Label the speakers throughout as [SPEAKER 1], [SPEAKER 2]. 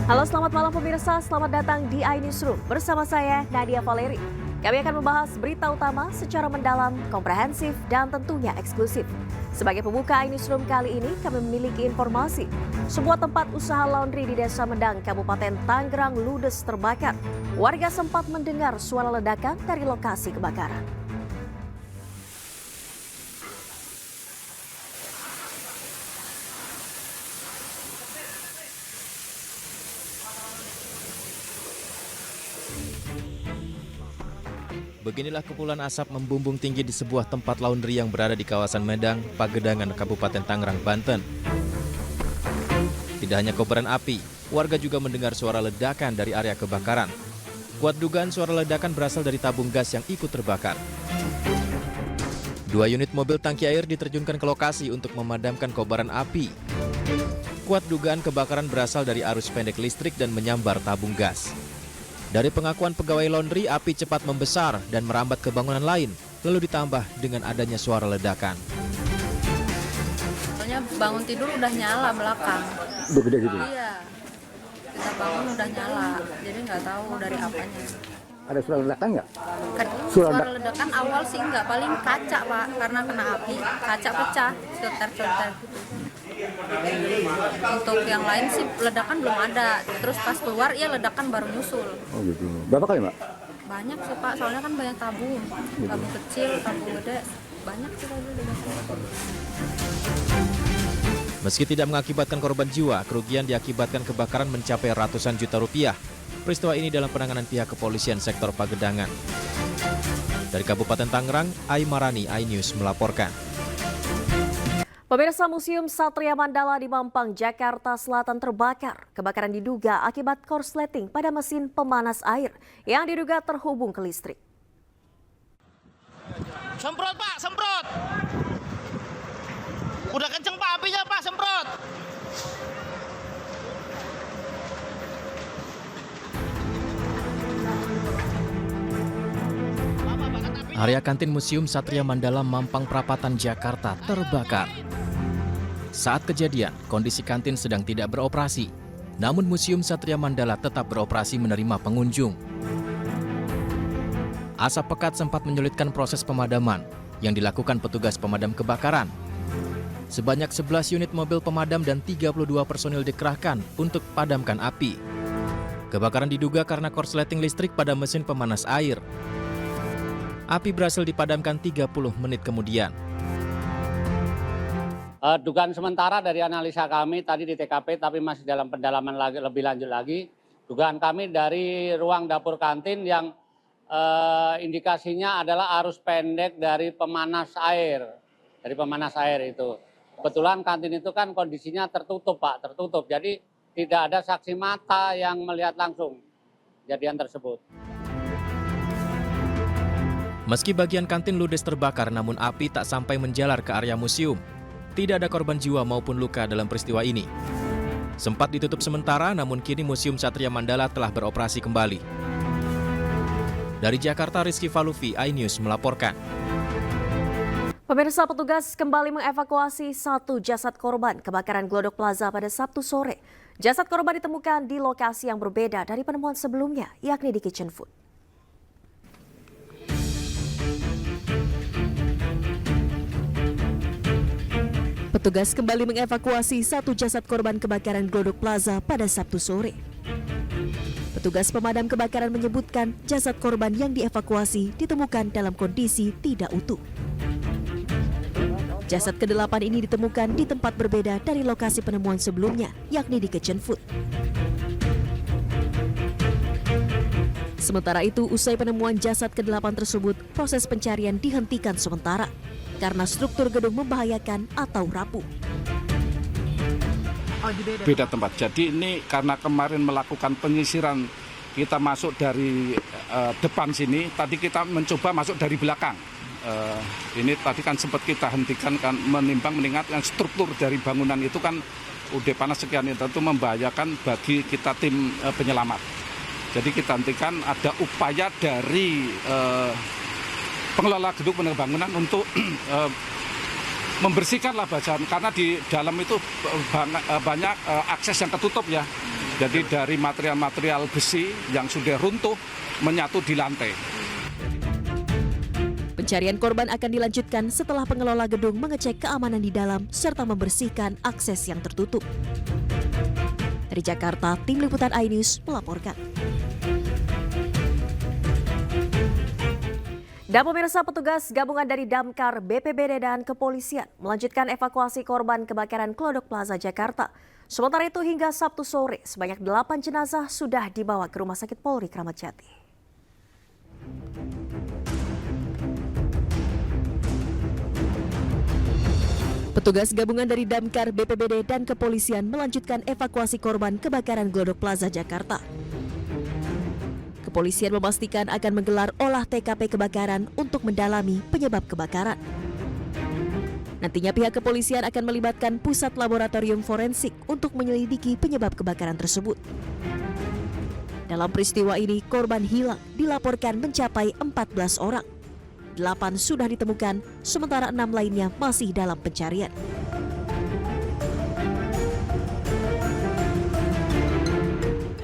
[SPEAKER 1] Halo, selamat malam pemirsa. Selamat datang di iNewsroom bersama saya Nadia Valeri. Kami akan membahas berita utama secara mendalam, komprehensif, dan tentunya eksklusif. Sebagai pembuka iNewsroom kali ini, kami memiliki informasi. Sebuah tempat usaha laundry di Desa Medang, Kabupaten Tangerang ludes terbakar. Warga sempat mendengar suara ledakan dari lokasi kebakaran.
[SPEAKER 2] Beginilah kepulan asap membumbung tinggi di sebuah tempat laundry yang berada di kawasan Medang, Pagedangan, Kabupaten Tangerang, Banten. Tidak hanya kobaran api, warga juga mendengar suara ledakan dari area kebakaran. Kuat dugaan suara ledakan berasal dari tabung gas yang ikut terbakar. 2 unit mobil tangki air diterjunkan ke lokasi untuk memadamkan kobaran api. Kuat dugaan kebakaran berasal dari arus pendek listrik dan menyambar tabung gas. Dari pengakuan pegawai laundry, api cepat membesar dan merambat ke bangunan lain, lalu ditambah dengan adanya suara ledakan.
[SPEAKER 3] Soalnya bangun tidur udah nyala belakang.
[SPEAKER 4] Udah gede gitu?
[SPEAKER 3] Iya, kita bangun udah nyala, jadi nggak tahu dari apanya.
[SPEAKER 4] Ada suara ledakan nggak?
[SPEAKER 3] Suara ledakan awal sih nggak, paling kaca Pak, karena kena api, kaca pecah, conter-conter gitu. Untuk yang lain sih ledakan belum ada, terus pas keluar ya ledakan baru nyusul.
[SPEAKER 4] Oh gitu. Berapa kali Mbak?
[SPEAKER 3] Banyak sih Pak, soalnya kan banyak tabung kecil, tabung gede, banyak sih tadi ledakan.
[SPEAKER 2] Meski tidak mengakibatkan korban jiwa, kerugian diakibatkan kebakaran mencapai ratusan juta rupiah. Peristiwa ini dalam penanganan pihak kepolisian sektor Pagedangan. Dari Kabupaten Tangerang, Aimarani, iNews melaporkan.
[SPEAKER 1] Pemirsa, Museum Satria Mandala di Mampang, Jakarta Selatan terbakar. Kebakaran diduga akibat korsleting pada mesin pemanas air yang diduga terhubung ke listrik.
[SPEAKER 5] Semprot Pak, semprot. Udah kenceng Pak apinya Pak, semprot.
[SPEAKER 2] Area kantin Museum Satria Mandala Mampang Prapatan, Jakarta terbakar. Saat kejadian, kondisi kantin sedang tidak beroperasi. Namun Museum Satria Mandala tetap beroperasi menerima pengunjung. Asap pekat sempat menyulitkan proses pemadaman yang dilakukan petugas pemadam kebakaran. Sebanyak 11 unit mobil pemadam dan 32 personil dikerahkan untuk padamkan api. Kebakaran diduga karena korsleting listrik pada mesin pemanas air. Api berhasil dipadamkan 30 menit kemudian.
[SPEAKER 6] Dugaan sementara dari analisa kami tadi di TKP, tapi masih dalam pendalaman lebih lanjut lagi. Dugaan kami dari ruang dapur kantin yang indikasinya adalah arus pendek dari pemanas air. Dari pemanas air itu. Kebetulan kantin itu kan kondisinya tertutup Pak, tertutup. Jadi tidak ada saksi mata yang melihat langsung kejadian tersebut.
[SPEAKER 2] Meski bagian kantin ludes terbakar, namun api tak sampai menjalar ke area museum. Tidak ada korban jiwa maupun luka dalam peristiwa ini. Sempat ditutup sementara, namun kini Museum Satria Mandala telah beroperasi kembali. Dari Jakarta, Rizky Falufi, iNews melaporkan.
[SPEAKER 1] Pemirsa, petugas kembali mengevakuasi satu jasad korban kebakaran Glodok Plaza pada Sabtu sore. Jasad korban ditemukan di lokasi yang berbeda dari penemuan sebelumnya, yakni di Kitchen Food. Petugas kembali mengevakuasi satu jasad korban kebakaran Glodok Plaza pada Sabtu sore. Petugas pemadam kebakaran menyebutkan jasad korban yang dievakuasi ditemukan dalam kondisi tidak utuh. Jasad ke-8 ini ditemukan di tempat berbeda dari lokasi penemuan sebelumnya, yakni di Kitchen Food. Sementara itu, usai penemuan jasad ke-8 tersebut, proses pencarian dihentikan sementara karena struktur gedung membahayakan atau rapuh.
[SPEAKER 7] Beda tempat. Jadi ini karena kemarin melakukan penyisiran, kita masuk dari depan sini, tadi kita mencoba masuk dari belakang. Ini tadi kan sempat kita hentikan kan, mengingat yang struktur dari bangunan itu kan udah panas sekian, itu membahayakan bagi kita tim penyelamat. Jadi kita hentikan, ada upaya dari pengelola gedung bangunan untuk membersihkan lah bagian, karena di dalam itu banyak akses yang ketutup ya. Jadi dari material-material besi yang sudah runtuh menyatu di lantai.
[SPEAKER 1] Pencarian korban akan dilanjutkan setelah pengelola gedung mengecek keamanan di dalam serta membersihkan akses yang tertutup. Dari Jakarta, Tim Liputan iNews melaporkan. Dan pemirsa, petugas gabungan dari Damkar, BPBD, dan kepolisian melanjutkan evakuasi korban kebakaran Glodok Plaza Jakarta. Sementara itu hingga Sabtu sore, sebanyak 8 jenazah sudah dibawa ke Rumah Sakit Polri Kramat Jati. Petugas gabungan dari Damkar, BPBD, dan kepolisian melanjutkan evakuasi korban kebakaran Glodok Plaza Jakarta. Kepolisian memastikan akan menggelar olah TKP kebakaran untuk mendalami penyebab kebakaran. Nantinya pihak kepolisian akan melibatkan pusat laboratorium forensik untuk menyelidiki penyebab kebakaran tersebut. Dalam peristiwa ini, korban hilang dilaporkan mencapai 14 orang. 8 sudah ditemukan, sementara 6 lainnya masih dalam pencarian.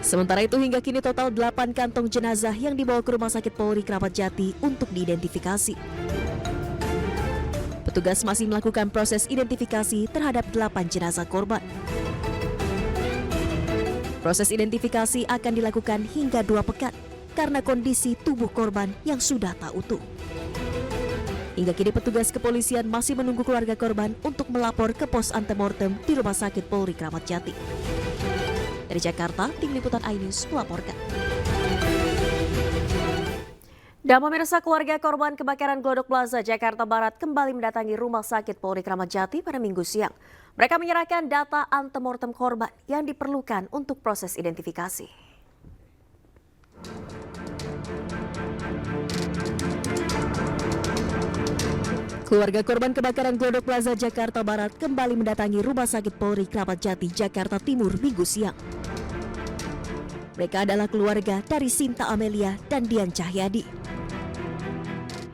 [SPEAKER 1] Sementara itu hingga kini total 8 kantong jenazah yang dibawa ke Rumah Sakit Polri Kramat Jati untuk diidentifikasi. Petugas masih melakukan proses identifikasi terhadap 8 jenazah korban. Proses identifikasi akan dilakukan hingga 2 pekan karena kondisi tubuh korban yang sudah tak utuh. Hingga kini petugas kepolisian masih menunggu keluarga korban untuk melapor ke pos antemortem di Rumah Sakit Polri Kramat Jati. Dari Jakarta, Tim Liputan iNews melaporkan. Dan pemirsa, keluarga korban kebakaran Glodok Plaza Jakarta Barat kembali mendatangi Rumah Sakit Polri Kramat Jati pada Minggu siang. Mereka menyerahkan data antemortem korban yang diperlukan untuk proses identifikasi. Keluarga korban kebakaran Glodok Plaza Jakarta Barat kembali mendatangi Rumah Sakit Polri Kramat Jati Jakarta Timur Minggu siang. Mereka adalah keluarga dari Sinta Amelia dan Dian Cahyadi.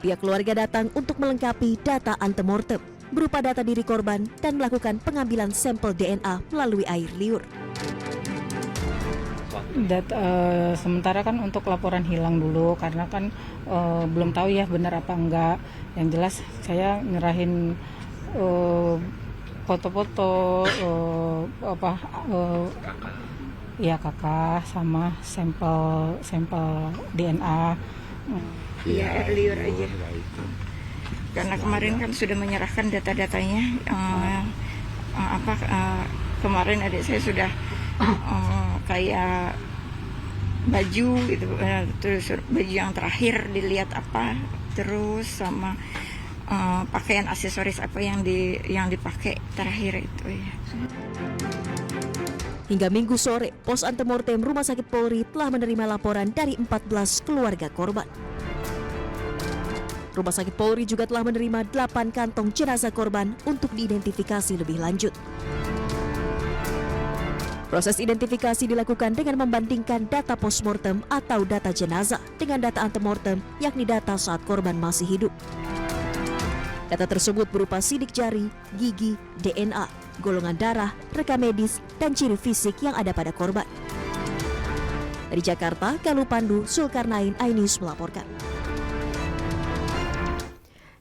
[SPEAKER 1] Pihak keluarga datang untuk melengkapi data antemortem berupa data diri korban dan melakukan pengambilan sampel DNA melalui air liur.
[SPEAKER 8] Sementara kan untuk laporan hilang dulu karena kan belum tahu ya benar apa enggak. Yang jelas saya nyerahin foto-foto ya kakak sama sampel DNA.
[SPEAKER 9] Iya, air liur aja. Karena kemarin kan sudah menyerahkan data-datanya. Kemarin adik saya sudah kayak baju gitu, terus baju yang terakhir dilihat apa, terus sama pakaian aksesoris apa yang dipakai terakhir itu ya.
[SPEAKER 1] Hingga Minggu sore, pos antemortem Rumah Sakit Polri telah menerima laporan dari 14 keluarga korban. Rumah Sakit Polri juga telah menerima 8 kantong jenazah korban untuk diidentifikasi lebih lanjut. Proses identifikasi dilakukan dengan membandingkan data postmortem atau data jenazah dengan data antemortem, yakni data saat korban masih hidup. Data tersebut berupa sidik jari, gigi, DNA, golongan darah, rekam medis, dan ciri fisik yang ada pada korban. Dari Jakarta, Galuh Pandu, Zulkarnain, iNews melaporkan.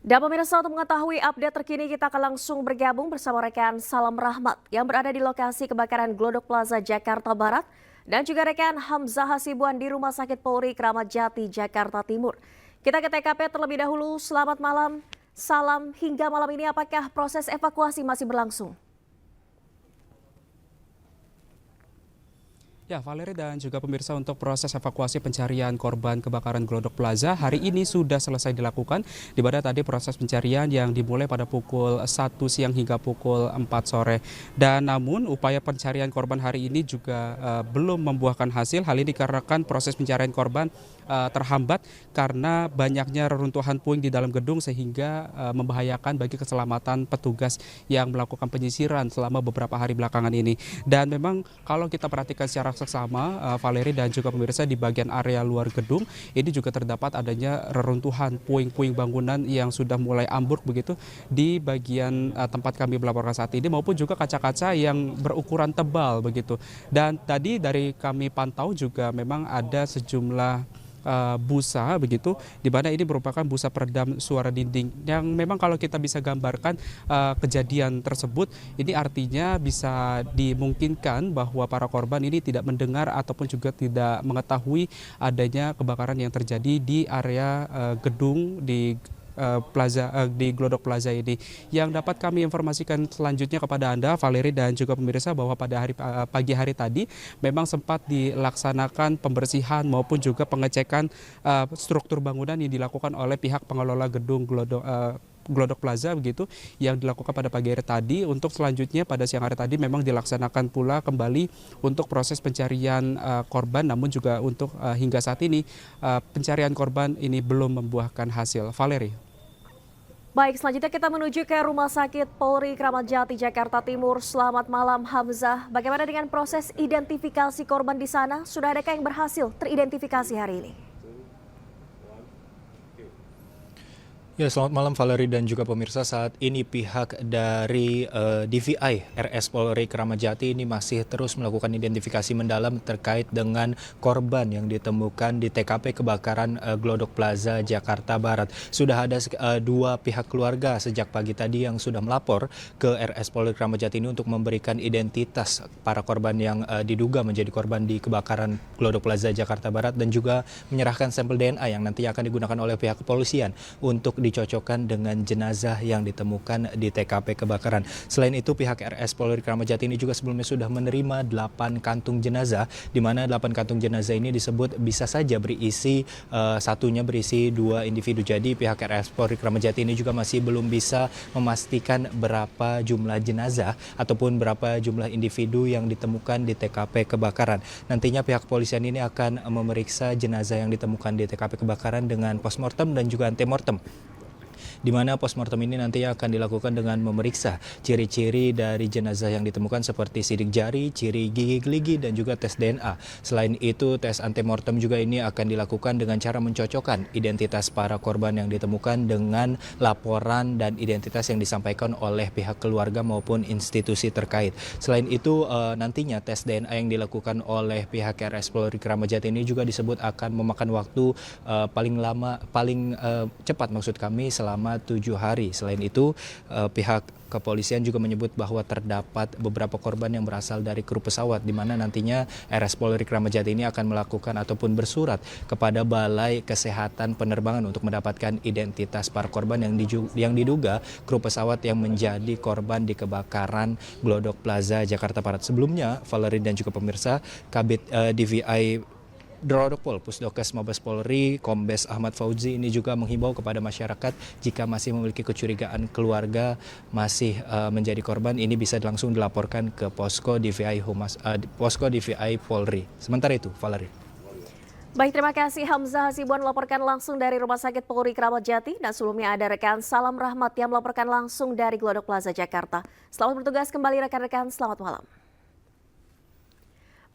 [SPEAKER 1] Dan pemirsa, untuk mengetahui update terkini, kita akan langsung bergabung bersama rekan Salam Rahmat yang berada di lokasi kebakaran Glodok Plaza Jakarta Barat dan juga rekan Hamzah Hasibuan di Rumah Sakit Polri Kramat Jati Jakarta Timur. Kita ke TKP terlebih dahulu. Selamat malam. Salam, hingga malam ini apakah proses evakuasi masih berlangsung?
[SPEAKER 10] Ya, Valeri dan juga pemirsa, untuk proses evakuasi pencarian korban kebakaran Glodok Plaza hari ini sudah selesai dilakukan, di mana tadi proses pencarian yang dimulai pada pukul 1 siang hingga pukul 4 sore. Dan namun upaya pencarian korban hari ini juga belum membuahkan hasil. Hal ini dikarenakan proses pencarian korban terhambat karena banyaknya reruntuhan puing di dalam gedung sehingga membahayakan bagi keselamatan petugas yang melakukan penyisiran selama beberapa hari belakangan ini. Dan memang kalau kita perhatikan secara seksama, Valeri dan juga pemirsa, di bagian area luar gedung ini juga terdapat adanya reruntuhan puing-puing bangunan yang sudah mulai ambruk begitu di bagian tempat kami melaporkan saat ini, maupun juga kaca-kaca yang berukuran tebal begitu. Dan tadi dari kami pantau juga memang ada sejumlah busa begitu, di mana ini merupakan busa peredam suara dinding yang memang kalau kita bisa gambarkan kejadian tersebut, ini artinya bisa dimungkinkan bahwa para korban ini tidak mendengar ataupun juga tidak mengetahui adanya kebakaran yang terjadi di area gedung di di Glodok Plaza ini. Yang dapat kami informasikan selanjutnya kepada Anda, Valeri dan juga pemirsa, bahwa pada pagi hari tadi memang sempat dilaksanakan pembersihan maupun juga pengecekan struktur bangunan yang dilakukan oleh pihak pengelola gedung Glodok Plaza begitu, yang dilakukan pada pagi hari tadi. Untuk selanjutnya pada siang hari tadi memang dilaksanakan pula kembali untuk proses pencarian korban, namun juga untuk hingga saat ini pencarian korban ini belum membuahkan hasil. Valeri.
[SPEAKER 1] Baik, selanjutnya kita menuju ke Rumah Sakit Polri Kramat Jati, Jakarta Timur. Selamat malam, Hamzah. Bagaimana dengan proses identifikasi korban di sana? Sudah adakah yang berhasil teridentifikasi hari ini?
[SPEAKER 2] Ya, selamat malam Valeri dan juga pemirsa. Saat ini pihak dari DVI RS Polri Kramat Jati ini masih terus melakukan identifikasi mendalam terkait dengan korban yang ditemukan di TKP kebakaran Glodok Plaza, Jakarta Barat. Sudah ada dua pihak keluarga sejak pagi tadi yang sudah melapor ke RS Polri Kramat Jati ini untuk memberikan identitas para korban yang diduga menjadi korban di kebakaran Glodok Plaza, Jakarta Barat, dan juga menyerahkan sampel DNA yang nantinya akan digunakan oleh pihak kepolisian untuk dicocokkan dengan jenazah yang ditemukan di TKP kebakaran. Selain itu, pihak RS Polri Kramat Jati ini juga sebelumnya sudah menerima 8 kantung jenazah, di mana 8 kantung jenazah ini disebut bisa saja berisi, satunya berisi 2 individu. Jadi pihak RS Polri Kramat Jati ini juga masih belum bisa memastikan berapa jumlah jenazah ataupun berapa jumlah individu yang ditemukan di TKP kebakaran. Nantinya pihak kepolisian ini akan memeriksa jenazah yang ditemukan di TKP kebakaran dengan postmortem dan juga antemortem, di mana postmortem ini nantinya akan dilakukan dengan memeriksa ciri-ciri dari jenazah yang ditemukan seperti sidik jari, ciri gigi geligi, dan juga tes DNA. Selain itu, tes antemortem juga ini akan dilakukan dengan cara mencocokkan identitas para korban yang ditemukan dengan laporan dan identitas yang disampaikan oleh pihak keluarga maupun institusi terkait. Selain itu, nantinya tes DNA yang dilakukan oleh pihak RS Polri Kramat Jati ini juga disebut akan memakan waktu paling cepat maksud kami selama 7 hari. Selain itu, pihak kepolisian juga menyebut bahwa terdapat beberapa korban yang berasal dari kru pesawat, di mana nantinya RS Polri Kramat Jati ini akan melakukan ataupun bersurat kepada Balai Kesehatan Penerbangan untuk mendapatkan identitas para korban yang diduga kru pesawat yang menjadi korban di kebakaran Glodok Plaza, Jakarta Barat. Sebelumnya, Valeri dan juga pemirsa, Kabid DVI Drodokpol Pusdokes Mabes Polri Kombes Ahmad Fauzi ini juga menghimbau kepada masyarakat jika masih memiliki kecurigaan keluarga masih menjadi korban, ini bisa langsung dilaporkan ke posko DVI Polri. Sementara itu, Valeri.
[SPEAKER 1] Baik, terima kasih Hamzah Hasibuan melaporkan langsung dari Rumah Sakit Polri Kramat Jati, dan sebelumnya ada rekan Salam Rahmat yang melaporkan langsung dari Glodok Plaza, Jakarta. Selamat bertugas kembali rekan-rekan, selamat malam.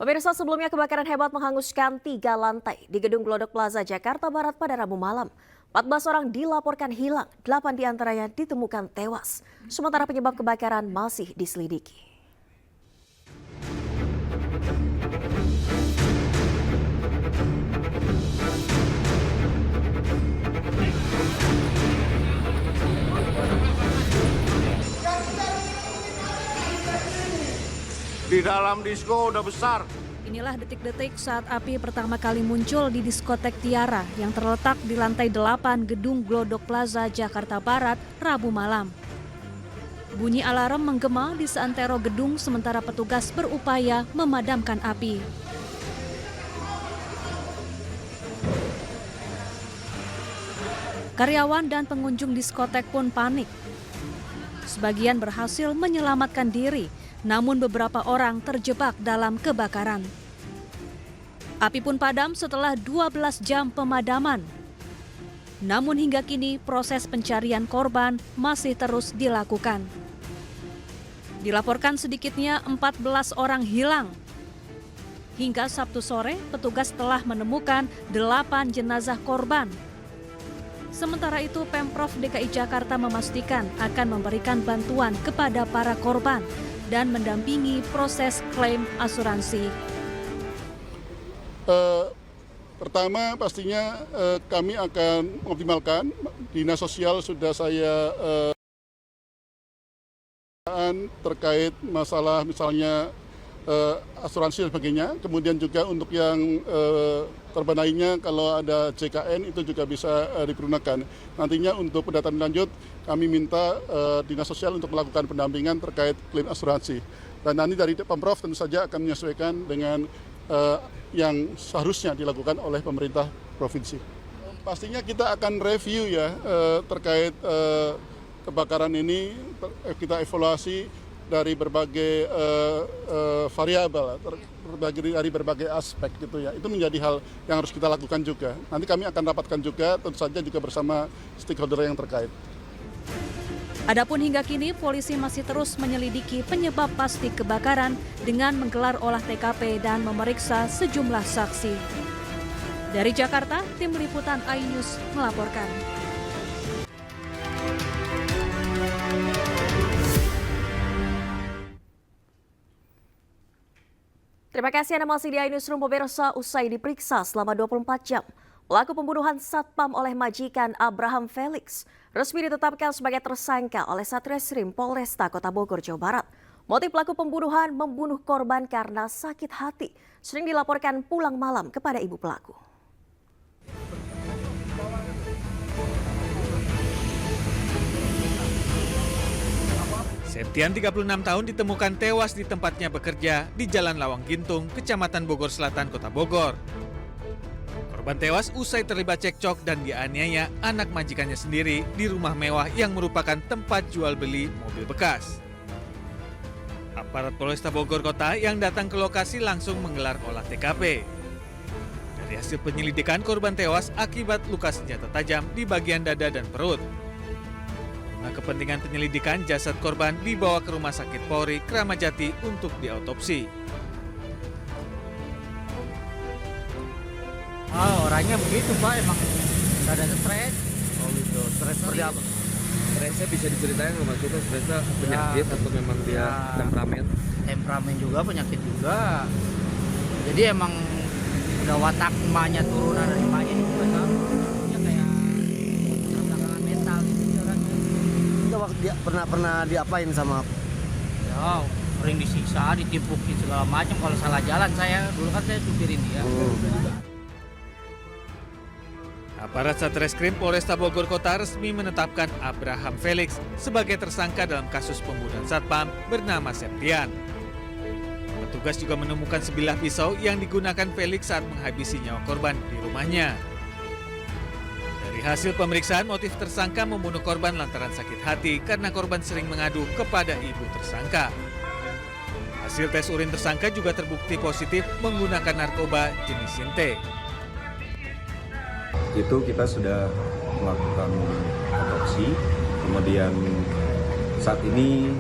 [SPEAKER 1] Pemirsa, sebelumnya kebakaran hebat menghanguskan 3 lantai di gedung Glodok Plaza, Jakarta Barat pada Rabu malam. 14 orang dilaporkan hilang, 8 diantaranya ditemukan tewas. Sementara penyebab kebakaran masih diselidiki.
[SPEAKER 5] Di dalam disko udah besar.
[SPEAKER 11] Inilah detik-detik saat api pertama kali muncul di diskotek Tiara yang terletak di lantai 8 gedung Glodok Plaza, Jakarta Barat, Rabu malam. Bunyi alarm menggema di seantero gedung sementara petugas berupaya memadamkan api. Karyawan dan pengunjung diskotek pun panik. Sebagian berhasil menyelamatkan diri, namun beberapa orang terjebak dalam kebakaran. Api pun padam setelah 12 jam pemadaman. Namun hingga kini proses pencarian korban masih terus dilakukan. Dilaporkan sedikitnya 14 orang hilang. Hingga Sabtu sore, petugas telah menemukan 8 jenazah korban. Sementara itu, Pemprov DKI Jakarta memastikan akan memberikan bantuan kepada para korban dan mendampingi proses klaim asuransi.
[SPEAKER 12] Pertama, pastinya kami akan mengoptimalkan. Dinas Sosial sudah saya terkait masalah misalnya asuransi dan sebagainya. Kemudian juga untuk yang korban lainnya kalau ada JKN itu juga bisa dipergunakan. Nantinya untuk pendataan lanjut kami minta Dinas Sosial untuk melakukan pendampingan terkait klaim asuransi. Dan nanti dari Pemprov tentu saja akan menyesuaikan dengan yang seharusnya dilakukan oleh pemerintah provinsi. Pastinya kita akan review ya terkait kebakaran ini, kita evaluasi dari berbagai variabel, dari berbagai aspek gitu ya. Itu menjadi hal yang harus kita lakukan juga. Nanti kami akan rapatkan juga, tentu saja juga bersama stakeholder yang terkait.
[SPEAKER 11] Adapun hingga kini, polisi masih terus menyelidiki penyebab pasti kebakaran dengan menggelar olah TKP dan memeriksa sejumlah saksi. Dari Jakarta, tim liputan iNews melaporkan.
[SPEAKER 1] Terima kasih Anda masih di iNewsroom. Pemirsa, usai diperiksa selama 24 jam, pelaku pembunuhan Satpam oleh majikan Abraham Felix resmi ditetapkan sebagai tersangka oleh Satreskrim Polresta Kota Bogor, Jawa Barat. Motif pelaku pembunuhan membunuh korban karena sakit hati sering dilaporkan pulang malam kepada ibu pelaku.
[SPEAKER 2] Septian 36 tahun ditemukan tewas di tempatnya bekerja di Jalan Lawang Gintung, Kecamatan Bogor Selatan, Kota Bogor. Korban tewas usai terlibat cekcok dan dianiaya anak majikannya sendiri di rumah mewah yang merupakan tempat jual beli mobil bekas. Aparat Polresta Bogor Kota yang datang ke lokasi langsung menggelar olah TKP. Dari hasil penyelidikan, korban tewas akibat luka senjata tajam di bagian dada dan perut. Karena kepentingan penyelidikan, jasad korban dibawa ke Rumah Sakit Polri Kramat Jati untuk diautopsi.
[SPEAKER 6] Orangnya begitu Pak, emang nggak ada stres.
[SPEAKER 13] Oh gitu, stres seperti apa? Stresnya bisa diceritain nggak Mas? Itu stresnya penyakit atau memang dia temperamen?
[SPEAKER 6] Temperamen juga, penyakit juga. Jadi emang udah watak emaknya turunan dari emaknya ini juga kan. Dia kayak belakangan mental gitu orangnya.
[SPEAKER 13] Dia pernah diapain sama?
[SPEAKER 6] Ya, sering disiksa, ditipukin segala macam. Kalau salah jalan dulu kan saya supirin dia.
[SPEAKER 2] Aparat Satreskrim Polresta Bogor Kota resmi menetapkan Abraham Felix sebagai tersangka dalam kasus pembunuhan Satpam bernama Septian. Petugas juga menemukan sebilah pisau yang digunakan Felix saat menghabisi nyawa korban di rumahnya. Dari hasil pemeriksaan, motif tersangka membunuh korban lantaran sakit hati karena korban sering mengadu kepada ibu tersangka. Hasil tes urin tersangka juga terbukti positif menggunakan narkoba jenis Sinte.
[SPEAKER 14] Itu kita sudah melakukan otopsi, kemudian saat ini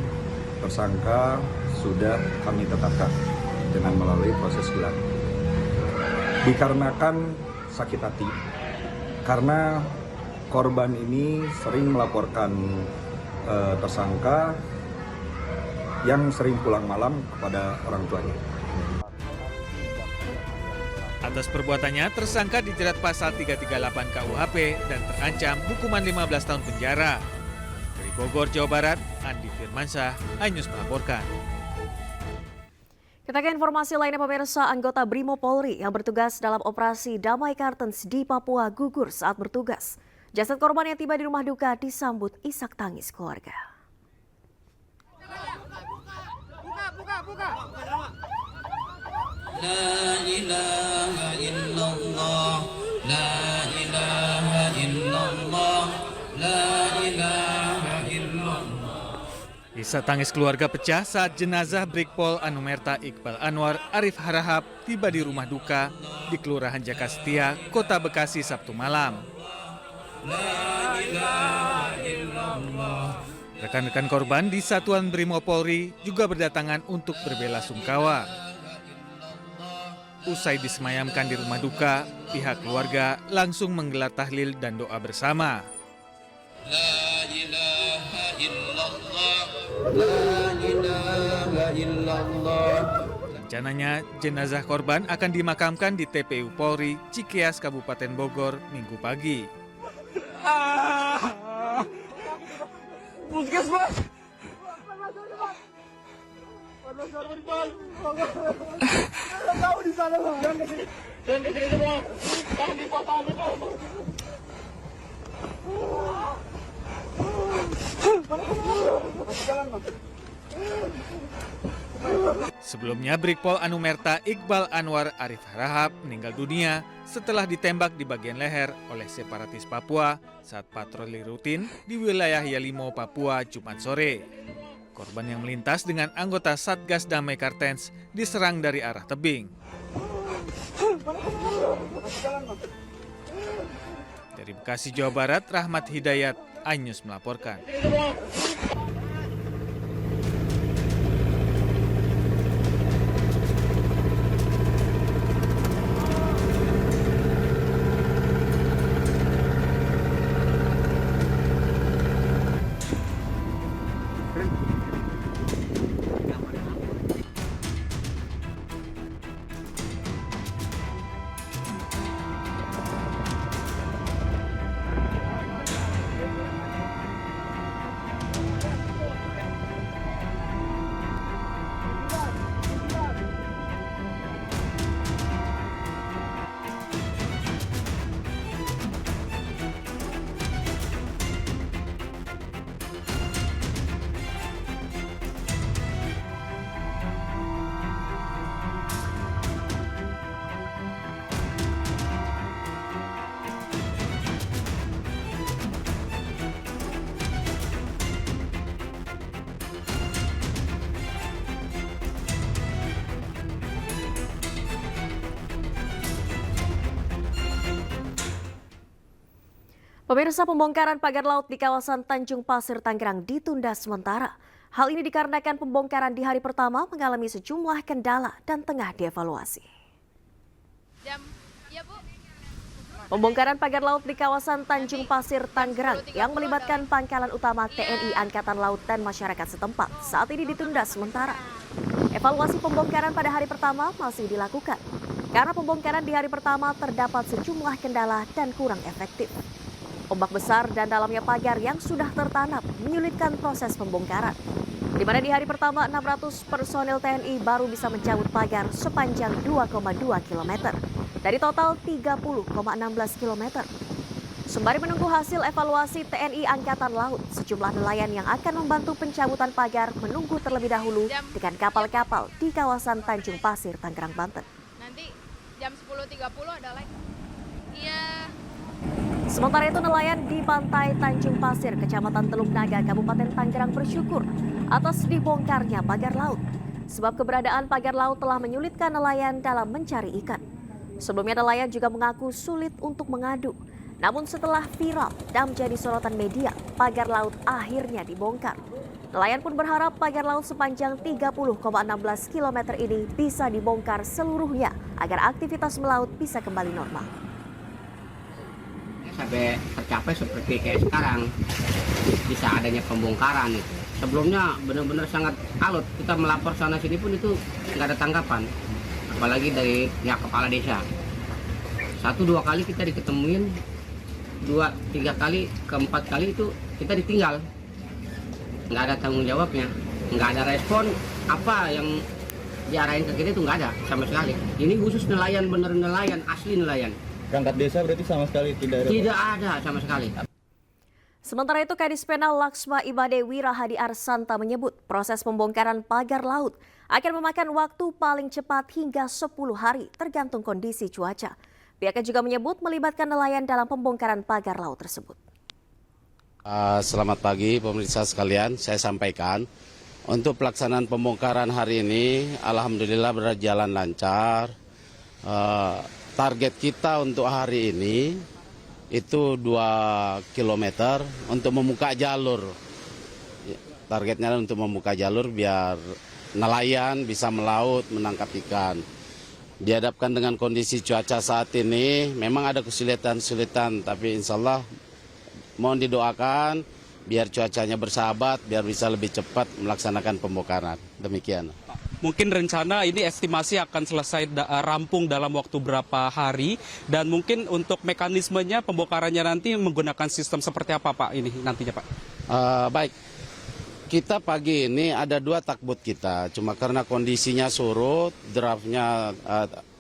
[SPEAKER 14] tersangka sudah kami tetapkan dengan melalui proses gelar. Dikarenakan sakit hati, karena korban ini sering melaporkan tersangka yang sering pulang malam kepada orang tuanya.
[SPEAKER 2] Atas perbuatannya, tersangka dijerat pasal 338 KUHP dan terancam hukuman 15 tahun penjara. Dari Bogor, Jawa Barat, Andi Firmansyah, iNews melaporkan.
[SPEAKER 1] Kita ke informasi lainnya pemirsa, anggota Brimo Polri yang bertugas dalam operasi Damai Kartens di Papua gugur saat bertugas. Jasad korban yang tiba di rumah duka disambut isak tangis keluarga.
[SPEAKER 15] La ilaha illallah, la ilaha illallah, la ilaha illallah.
[SPEAKER 2] Isak tangis keluarga pecah saat jenazah Brigpol Anumerta Iqbal Anwar Arif Harahap tiba di rumah duka di Kelurahan Jakasetia, Kota Bekasi Sabtu malam. Rekan-rekan korban di Satuan Brimo Polri juga berdatangan untuk berbela sungkawa.
[SPEAKER 16] usai disemayamkan di rumah duka, pihak keluarga langsung menggelar tahlil dan doa bersama.
[SPEAKER 15] La ilaha illallah, la ilaha illallah.
[SPEAKER 16] Rencananya, jenazah korban akan dimakamkan di TPU Polri, Cikeas, Kabupaten Bogor, Minggu pagi.
[SPEAKER 15] Puskesmas. Tahu di sana. Dan ke sini semua. Tahan di potong.
[SPEAKER 16] Sebelumnya, Brigpol Anumerta Iqbal Anwar Arif Harahap meninggal dunia setelah ditembak di bagian leher oleh separatis Papua saat patroli rutin di wilayah Yalimo, Papua, Jumat sore. Korban yang melintas dengan anggota Satgas Damai Kartens diserang dari arah tebing. Dari Bekasi, Jawa Barat, Rahmat Hidayat, iNews melaporkan.
[SPEAKER 1] Pemirsa, pembongkaran pagar laut di kawasan Tanjung Pasir, Tangerang ditunda sementara. Hal ini dikarenakan pembongkaran di hari pertama mengalami sejumlah kendala dan tengah dievaluasi. Pembongkaran pagar laut di kawasan Tanjung Pasir, Tangerang yang melibatkan pangkalan utama TNI Angkatan Laut dan masyarakat setempat saat ini ditunda sementara. Evaluasi pembongkaran pada hari pertama masih dilakukan karena pembongkaran di hari pertama terdapat sejumlah kendala dan kurang efektif. Ombak besar dan dalamnya pagar yang sudah tertanam menyulitkan proses pembongkaran. Di mana di hari pertama 600 personil TNI baru bisa mencabut pagar sepanjang 2,2 km dari total 30,16 km. Sembari menunggu hasil evaluasi TNI Angkatan Laut, sejumlah nelayan yang akan membantu pencabutan pagar menunggu terlebih dahulu dengan kapal-kapal di kawasan Tanjung Pasir, Tangerang, Banten.
[SPEAKER 17] Nanti jam 10.30 ada lagi. Iya.
[SPEAKER 1] Sementara itu, nelayan di pantai Tanjung Pasir, Kecamatan Teluk Naga, Kabupaten Tangerang bersyukur atas dibongkarnya pagar laut. Sebab keberadaan pagar laut telah menyulitkan nelayan dalam mencari ikan. Sebelumnya nelayan juga mengaku sulit untuk mengadu. Namun setelah viral dan menjadi sorotan media, pagar laut akhirnya dibongkar. Nelayan pun berharap pagar laut sepanjang 30,16 km ini bisa dibongkar seluruhnya agar aktivitas melaut bisa kembali normal.
[SPEAKER 18] Sampai tercapai seperti kayak sekarang, bisa adanya pembongkaran itu. Sebelumnya benar-benar sangat alot, kita melapor sana sini pun itu nggak ada tanggapan, apalagi dari pihak kepala desa. 1-2 kali kita diketemuin, 2-3 kali, keempat kali itu kita ditinggal, nggak ada tanggung jawabnya, nggak ada respon apa yang diarahin ke kita itu nggak ada sama sekali. Ini khusus nelayan, bener nelayan, asli nelayan.
[SPEAKER 19] Perangkat desa berarti sama sekali tidak ada?
[SPEAKER 18] Tidak ada sama sekali.
[SPEAKER 1] Sementara itu, Kadis Penal Laksma Ibade Wirahadi Arsanta menyebut proses pembongkaran pagar laut akan memakan waktu paling cepat hingga 10 hari tergantung kondisi cuaca. Pihaknya juga menyebut melibatkan nelayan dalam pembongkaran pagar laut tersebut.
[SPEAKER 20] Selamat pagi pemirsa sekalian, saya sampaikan untuk pelaksanaan pembongkaran hari ini alhamdulillah berjalan lancar. Target kita untuk hari ini itu 2 km untuk membuka jalur. Targetnya untuk membuka jalur biar nelayan bisa melaut menangkap ikan. Dihadapkan dengan kondisi cuaca saat ini, memang ada kesulitan-kesulitan, tapi insya Allah mohon didoakan biar cuacanya bersahabat, biar bisa lebih cepat melaksanakan pembongkaran. Demikian.
[SPEAKER 10] Mungkin rencana ini estimasi akan selesai rampung dalam waktu berapa hari, dan mungkin untuk mekanismenya pembongkarannya nanti menggunakan sistem seperti apa Pak ini nantinya Pak?
[SPEAKER 20] Baik, kita pagi ini ada 2 takbut kita, cuma karena kondisinya surut, draftnya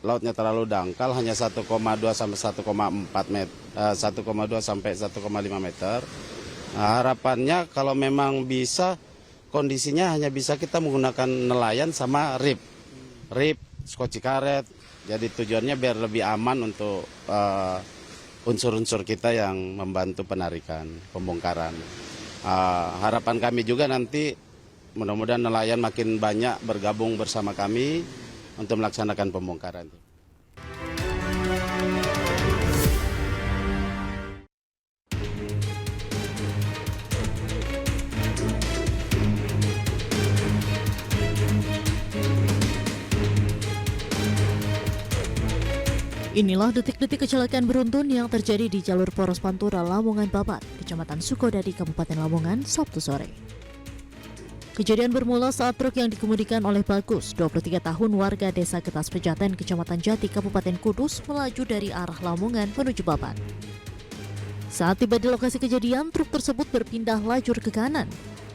[SPEAKER 20] lautnya terlalu dangkal, hanya 1,2 sampai 1,4 meter, 1,2 sampai 1,5 meter. Harapannya kalau memang bisa, kondisinya hanya bisa kita menggunakan nelayan sama rip, skoci karet. Jadi tujuannya biar lebih aman untuk unsur-unsur kita yang membantu penarikan, pembongkaran. Harapan kami juga nanti mudah-mudahan nelayan makin banyak bergabung bersama kami untuk melaksanakan pembongkaran.
[SPEAKER 21] Inilah detik-detik kecelakaan beruntun yang terjadi di jalur Poros Pantura Lamongan Babat, Kecamatan Sukodadi, Kabupaten Lamongan, Sabtu sore. Kejadian bermula saat truk yang dikemudikan oleh Bagus, 23 tahun warga desa Getas Pejaten, Kecamatan Jati, Kabupaten Kudus, melaju dari arah Lamongan menuju Babat. Saat tiba di lokasi kejadian, truk tersebut berpindah lajur ke kanan.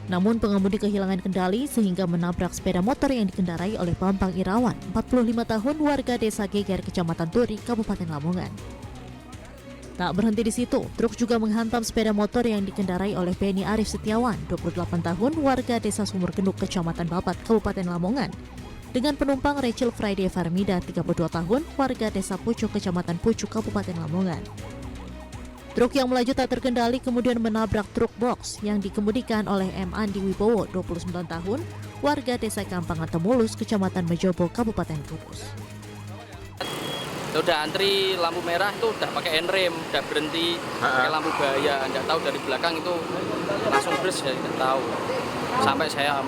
[SPEAKER 21] Namun pengemudi kehilangan kendali sehingga menabrak sepeda motor yang dikendarai oleh Bambang Irawan, 45 tahun warga desa Geger, Kecamatan Turi, Kabupaten Lamongan. Tak berhenti di situ, truk juga menghantam sepeda motor yang dikendarai oleh Beni Arif Setiawan, 28 tahun warga desa Sumur Genduk, Kecamatan Babat, Kabupaten Lamongan, dengan penumpang Rachel Friday Farmida, 32 tahun warga desa Pucuk, Kecamatan Pucuk, Kabupaten Lamongan. Truk yang melaju tak terkendali kemudian menabrak truk box yang dikemudikan oleh M. Andi Wibowo, 29 tahun, warga desa Kampangan Temulus, Kecamatan Mejobo, Kabupaten Kudus.
[SPEAKER 22] Udah antri lampu merah itu udah pakai handrem, udah berhenti pakai lampu bahaya, nggak tahu dari belakang itu langsung bres, saya tidak tahu. Sampai saya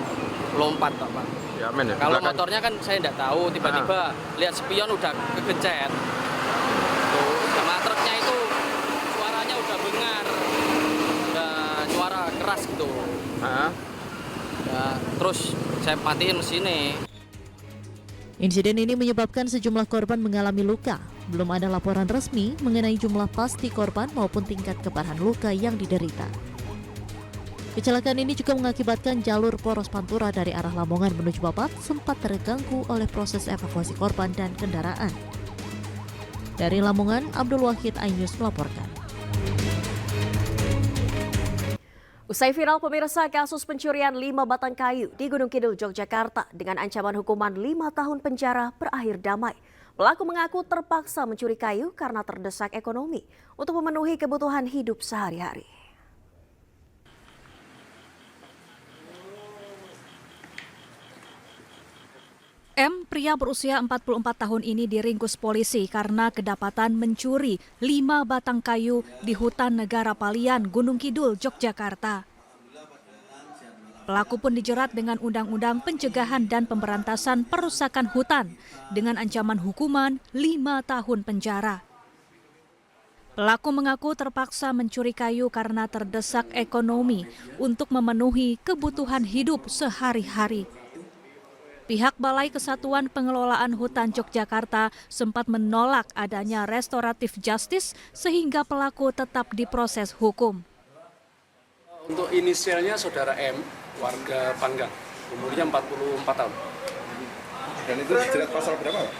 [SPEAKER 22] lompat Pak. Ya, ya, kalau motornya kan saya tidak tahu, tiba-tiba lihat spion udah kegencet. Tuh, sama truknya itu udah bengar, udah suara keras gitu. Ya, terus saya matiin mesinnya.
[SPEAKER 21] Insiden ini menyebabkan sejumlah korban mengalami luka. Belum ada laporan resmi mengenai jumlah pasti korban maupun tingkat keparahan luka yang diderita. Kecelakaan ini juga mengakibatkan jalur Poros Pantura dari arah Lamongan menuju Babat sempat terganggu oleh proses evakuasi korban dan kendaraan. Dari Lamongan, Abdul Wahid, iNews melaporkan.
[SPEAKER 1] Usai viral pemirsa kasus pencurian 5 batang kayu di Gunung Kidul, Yogyakarta dengan ancaman hukuman 5 tahun penjara berakhir damai. Pelaku mengaku terpaksa mencuri kayu karena terdesak ekonomi untuk memenuhi kebutuhan hidup sehari-hari.
[SPEAKER 11] M, pria berusia 44 tahun ini diringkus polisi karena kedapatan mencuri 5 batang kayu di hutan negara Palian, Gunung Kidul, Yogyakarta. Pelaku pun dijerat dengan Undang-Undang Pencegahan dan Pemberantasan Perusakan Hutan dengan ancaman hukuman 5 tahun penjara. Pelaku mengaku terpaksa mencuri kayu karena terdesak ekonomi untuk memenuhi kebutuhan hidup sehari-hari. Pihak Balai Kesatuan Pengelolaan Hutan Yogyakarta sempat menolak adanya restoratif justice sehingga pelaku tetap diproses hukum.
[SPEAKER 23] Untuk inisialnya saudara M, warga Panggang, umurnya 44 tahun. Dan itu dijerat pasal berapa, Pak?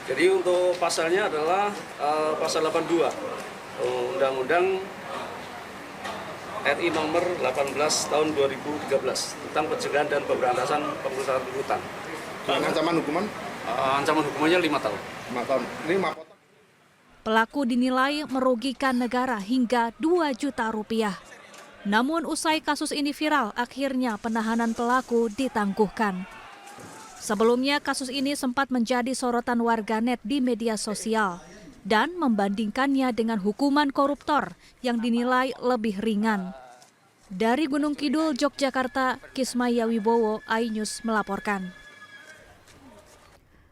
[SPEAKER 23] Jadi untuk pasalnya adalah pasal 82, Undang-Undang RI nomor 18 tahun 2013 tentang pencegahan dan pemberantasan perusakan hutan. Ancaman hukuman? Ancaman hukumannya 5 tahun. 5 tahun. Ini
[SPEAKER 11] Pelaku dinilai merugikan negara hingga 2 juta rupiah. Namun usai kasus ini viral, akhirnya penahanan pelaku ditangguhkan. Sebelumnya kasus ini sempat menjadi sorotan warganet di media sosial dan membandingkannya dengan hukuman koruptor yang dinilai lebih ringan. Dari Gunung Kidul, Yogyakarta, Kismaya Wibowo, iNews melaporkan.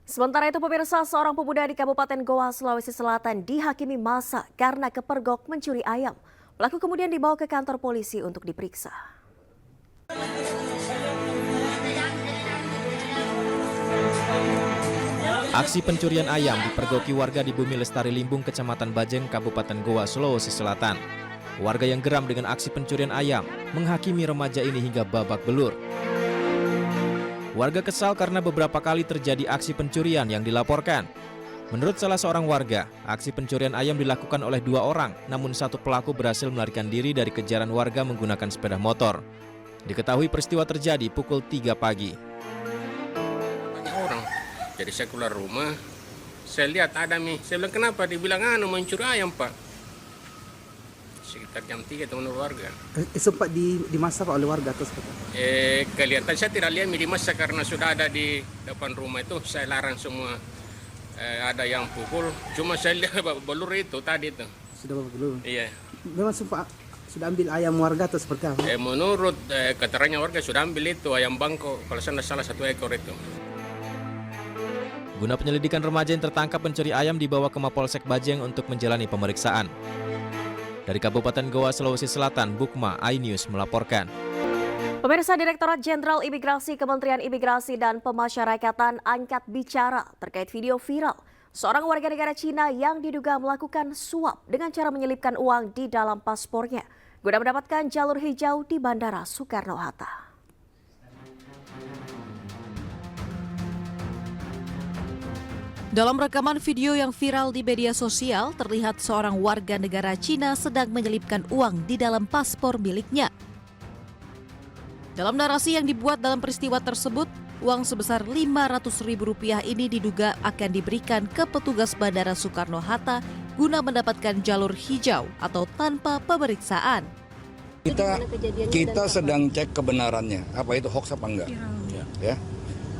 [SPEAKER 1] Sementara itu pemirsa, seorang pemuda di Kabupaten Goa, Sulawesi Selatan dihakimi massa karena kepergok mencuri ayam. Pelaku kemudian dibawa ke kantor polisi untuk diperiksa.
[SPEAKER 2] Aksi pencurian ayam dipergoki warga di Bumi Lestari Limbung, Kecamatan Bajeng, Kabupaten Goa, Sulawesi Selatan. Warga yang geram dengan aksi pencurian ayam menghakimi remaja ini hingga babak belur. Warga kesal karena beberapa kali terjadi aksi pencurian yang dilaporkan. Menurut salah seorang warga, aksi pencurian ayam dilakukan oleh 2 orang, namun satu pelaku berhasil melarikan diri dari kejaran warga menggunakan sepeda motor. Diketahui peristiwa terjadi pukul 3 pagi.
[SPEAKER 3] Banyak orang, jadi saya keluar rumah, saya lihat ada nih, saya bilang kenapa? Dibilang mencuri ayam Pak. Sekitar jam 3 teman warga.
[SPEAKER 4] Sempat dimasak Pak oleh warga atau seperti apa?
[SPEAKER 3] Kelihatan saya tidak lihat dimasak karena sudah ada di depan rumah itu, saya larang semua. Ada yang pukul, cuma saya lihat belur itu tadi itu.
[SPEAKER 4] Sudah babak belur?
[SPEAKER 3] Iya.
[SPEAKER 4] Memang sudah ambil ayam warga atau seperti apa?
[SPEAKER 3] Menurut keterangan warga sudah ambil itu ayam bangkok, kalau saya tidak salah 1 ekor itu.
[SPEAKER 2] Guna penyelidikan, remaja yang tertangkap mencuri ayam dibawa ke Mapolsek Bajeng untuk menjalani pemeriksaan. Dari Kabupaten Goa, Sulawesi Selatan, Bukma, iNews melaporkan.
[SPEAKER 1] Pemirsa, Direktorat Jenderal Imigrasi Kementerian Imigrasi dan Pemasyarakatan angkat bicara terkait video viral seorang warga negara Cina yang diduga melakukan suap dengan cara menyelipkan uang di dalam paspornya guna mendapatkan jalur hijau di Bandara Soekarno-Hatta.
[SPEAKER 11] Dalam rekaman video yang viral di media sosial, terlihat seorang warga negara Cina sedang menyelipkan uang di dalam paspor miliknya. Dalam narasi yang dibuat dalam peristiwa tersebut, uang sebesar Rp500.000 ini diduga akan diberikan ke petugas Bandara Soekarno-Hatta guna mendapatkan jalur hijau atau tanpa pemeriksaan.
[SPEAKER 14] Kita sedang cek kebenarannya, apa itu hoax apa enggak, ya.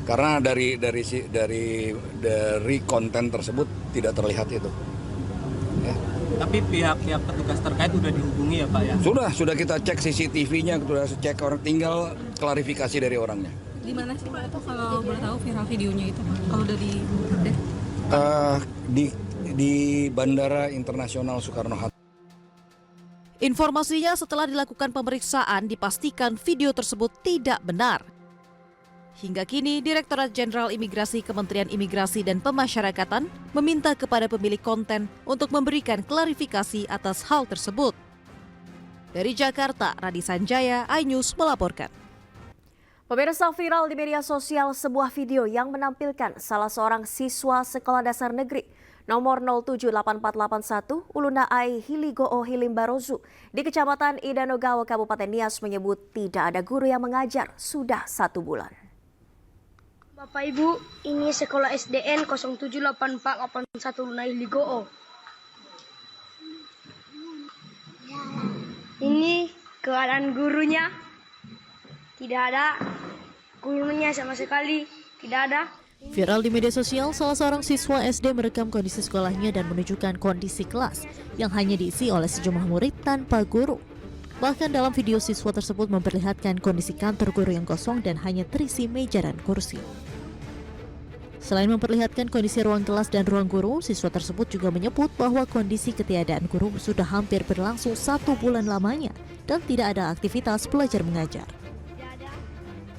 [SPEAKER 14] Karena dari konten tersebut tidak terlihat itu. Ya.
[SPEAKER 4] Tapi pihak petugas terkait sudah dihubungi ya Pak ya?
[SPEAKER 14] Sudah kita cek CCTV-nya, sudah cek orang, tinggal klarifikasi dari orangnya.
[SPEAKER 7] Di mana sih Pak itu kalau boleh tahu viral videonya itu Pak? Kalau udah
[SPEAKER 14] di Bandara Internasional Soekarno-Hatta.
[SPEAKER 11] Informasinya setelah dilakukan pemeriksaan dipastikan video tersebut tidak benar. Hingga kini, Direktorat Jenderal Imigrasi Kementerian Imigrasi dan Pemasyarakatan meminta kepada pemilik konten untuk memberikan klarifikasi atas hal tersebut. Dari Jakarta, Radi Sanjaya, iNews melaporkan.
[SPEAKER 1] Pemirsa, viral di media sosial sebuah video yang menampilkan salah seorang siswa sekolah dasar negeri nomor 078481 Uluna Ai Hiligoo Hilimbarozu di Kecamatan Idanogawa, Kabupaten Nias menyebut tidak ada guru yang mengajar sudah 1 bulan.
[SPEAKER 24] Bapak Ibu, ini sekolah SDN 078481 Uluna Hiligoo. Ini keadaan gurunya, tidak ada gurunya sama sekali, tidak ada.
[SPEAKER 21] Viral di media sosial, salah seorang siswa SD merekam kondisi sekolahnya dan menunjukkan kondisi kelas yang hanya diisi oleh sejumlah murid tanpa guru. Bahkan dalam video, siswa tersebut memperlihatkan kondisi kantor guru yang kosong dan hanya terisi meja dan kursi. Selain memperlihatkan kondisi ruang kelas dan ruang guru, siswa tersebut juga menyebut bahwa kondisi ketiadaan guru sudah hampir berlangsung 1 bulan lamanya dan tidak ada aktivitas belajar mengajar.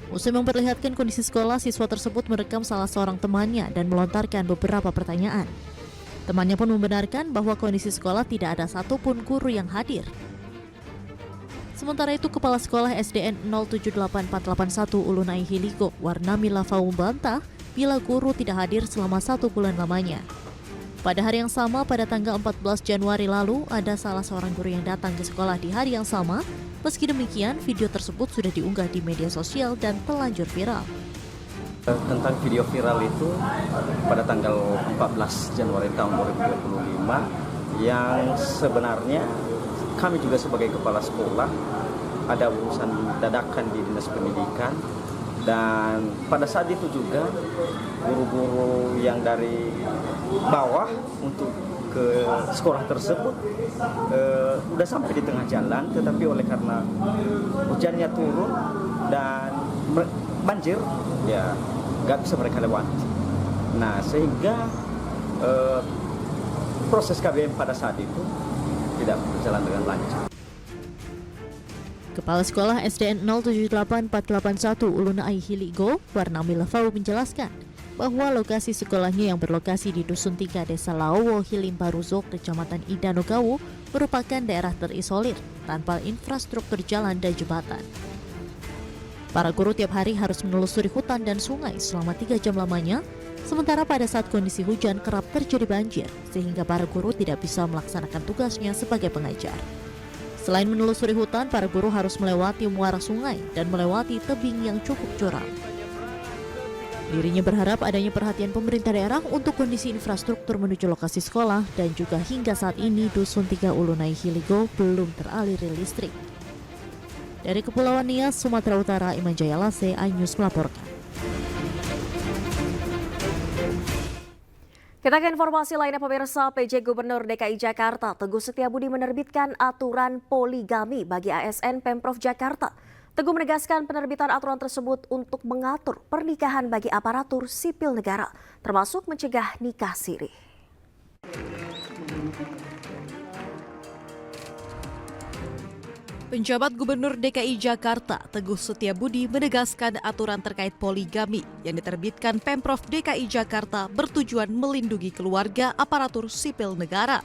[SPEAKER 21] Usai memperlihatkan kondisi sekolah, siswa tersebut merekam salah seorang temannya dan melontarkan beberapa pertanyaan. Temannya pun membenarkan bahwa kondisi sekolah tidak ada satupun guru yang hadir. Sementara itu, Kepala Sekolah SDN 078481 Ulunai Hiligoo Warnami Lafau membantah bila guru tidak hadir selama 1 bulan lamanya. Pada hari yang sama, pada tanggal 14 Januari lalu, ada salah seorang guru yang datang ke sekolah di hari yang sama. Meski demikian, video tersebut sudah diunggah di media sosial dan telanjur viral.
[SPEAKER 25] Tentang video viral itu, pada tanggal 14 Januari tahun 2025, yang sebenarnya kami juga sebagai kepala sekolah ada urusan dadakan di Dinas Pendidikan, dan pada saat itu juga guru-guru yang dari bawah untuk ke sekolah tersebut udah sampai di tengah jalan, tetapi oleh karena hujannya turun dan banjir, ya nggak bisa mereka lewati. Nah, sehingga proses KBM pada saat itu tidak berjalan dengan lancar.
[SPEAKER 21] Kepala Sekolah SDN 078481 Uluna Aihiligo, Warnami Lafau menjelaskan bahwa lokasi sekolahnya yang berlokasi di Dusun 3 Desa Laowo Hilim Baruzok, Kecamatan Idanogawu, merupakan daerah terisolir tanpa infrastruktur jalan dan jembatan. Para guru tiap hari harus menelusuri hutan dan sungai selama 3 jam lamanya, sementara pada saat kondisi hujan kerap terjadi banjir, sehingga para guru tidak bisa melaksanakan tugasnya sebagai pengajar. Selain menelusuri hutan, para guru harus melewati muara sungai dan melewati tebing yang cukup curam. Dirinya berharap adanya perhatian pemerintah daerah untuk kondisi infrastruktur menuju lokasi sekolah, dan juga hingga saat ini Dusun 3 Ulunai Hiligo belum teraliri listrik. Dari Kepulauan Nias, Sumatera Utara, Iman Jaya Lase, iNews melaporkan.
[SPEAKER 1] Kita ke informasi lainnya pemirsa. PJ Gubernur DKI Jakarta Teguh Setiabudi menerbitkan aturan poligami bagi ASN Pemprov Jakarta. Teguh menegaskan penerbitan aturan tersebut untuk mengatur pernikahan bagi aparatur sipil negara, termasuk mencegah nikah siri.
[SPEAKER 11] Penjabat Gubernur DKI Jakarta Teguh Setiabudi menegaskan aturan terkait poligami yang diterbitkan Pemprov DKI Jakarta bertujuan melindungi keluarga aparatur sipil negara.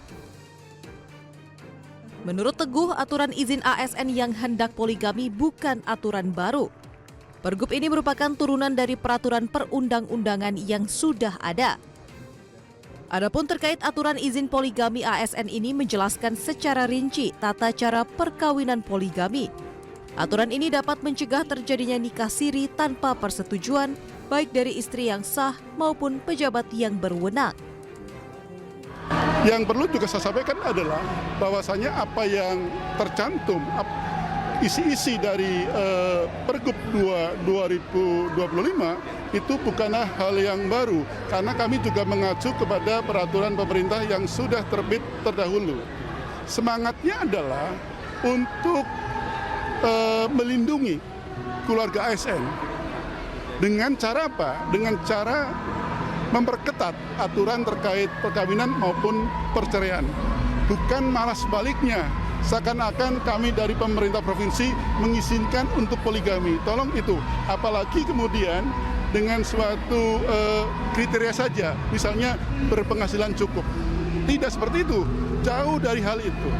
[SPEAKER 11] Menurut Teguh, aturan izin ASN yang hendak poligami bukan aturan baru. Pergub ini merupakan turunan dari peraturan perundang-undangan yang sudah ada. Adapun terkait aturan izin poligami, ASN ini menjelaskan secara rinci tata cara perkawinan poligami. Aturan ini dapat mencegah terjadinya nikah siri tanpa persetujuan baik dari istri yang sah maupun pejabat yang berwenang.
[SPEAKER 5] Yang perlu juga saya sampaikan adalah bahwasanya apa yang tercantum, isi-isi dari Pergub 2025 itu bukanlah hal yang baru, karena kami juga mengacu kepada peraturan pemerintah yang sudah terbit terdahulu. Semangatnya adalah untuk melindungi keluarga ASN. Dengan cara apa? Dengan cara memperketat aturan terkait perkawinan maupun perceraian. Bukan malah sebaliknya, seakan-akan kami dari pemerintah provinsi mengizinkan untuk poligami. Tolong itu, apalagi kemudian dengan suatu kriteria saja, misalnya berpenghasilan cukup. Tidak seperti itu, jauh dari hal itu.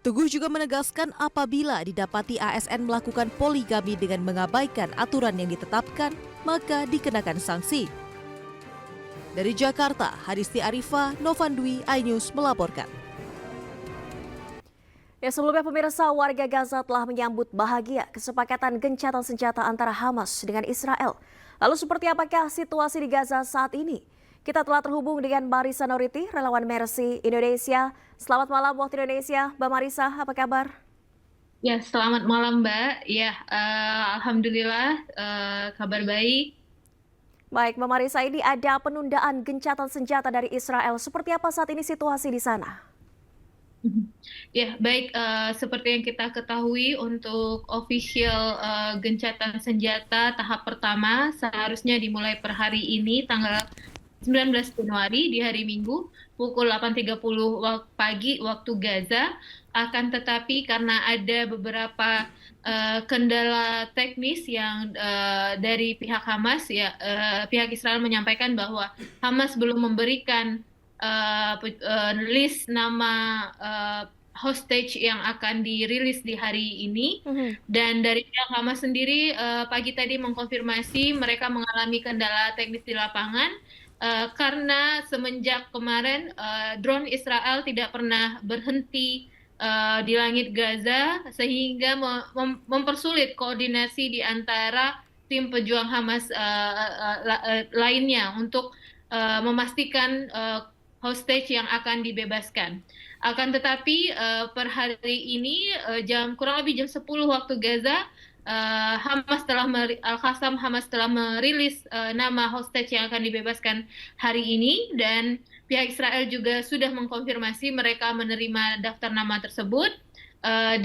[SPEAKER 11] Teguh juga menegaskan apabila didapati ASN melakukan poligami dengan mengabaikan aturan yang ditetapkan, maka dikenakan sanksi. Dari Jakarta, Hadisti Arifa, Novandwi, iNews melaporkan.
[SPEAKER 1] Ya, sebelumnya pemirsa, warga Gaza telah menyambut bahagia kesepakatan gencatan senjata antara Hamas dengan Israel. Lalu seperti apakah situasi di Gaza saat ini? Kita telah terhubung dengan Marisa Noriti, relawan Mercy Indonesia. Selamat malam waktu Indonesia, Mbak Marisa, apa kabar?
[SPEAKER 8] Ya, selamat malam Mbak. Ya, alhamdulillah kabar baik.
[SPEAKER 1] Baik, Mbak Marisa, ini ada penundaan gencatan senjata dari Israel. Seperti apa saat ini situasi di sana?
[SPEAKER 8] Ya, baik, seperti yang kita ketahui untuk official gencatan senjata tahap pertama seharusnya dimulai per hari ini tanggal 19 Januari di hari Minggu pukul 8.30 pagi waktu Gaza. Akan tetapi karena ada beberapa kendala teknis yang dari pihak Hamas, ya pihak Israel menyampaikan bahwa Hamas belum memberikan list nama hostage yang akan dirilis di hari ini. Dan dari pihak Hamas sendiri pagi tadi mengkonfirmasi mereka mengalami kendala teknis di lapangan karena semenjak kemarin drone Israel tidak pernah berhenti di langit Gaza, sehingga mempersulit koordinasi di antara tim pejuang Hamas lainnya untuk memastikan hostage yang akan dibebaskan. Akan tetapi per hari ini kurang lebih jam 10 waktu Gaza, Al-Qassam Hamas telah merilis nama hostage yang akan dibebaskan hari ini, dan pihak Israel juga sudah mengkonfirmasi mereka menerima daftar nama tersebut,